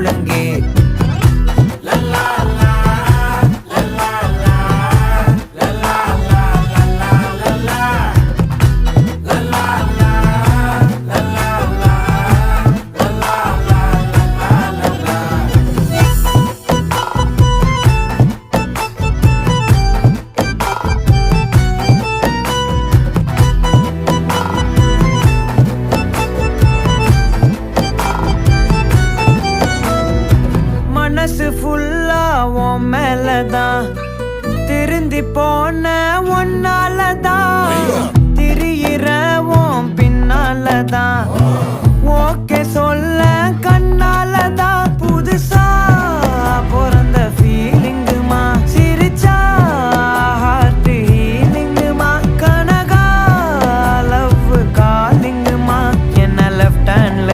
முழங்கே மனசு ஃபுல்லா உன் மேலதான் திருந்தி போன ஒன்னாலதான் திரியிற உன் பின்னாலதான் ஓகே சொல்ல கண்ணாலதான்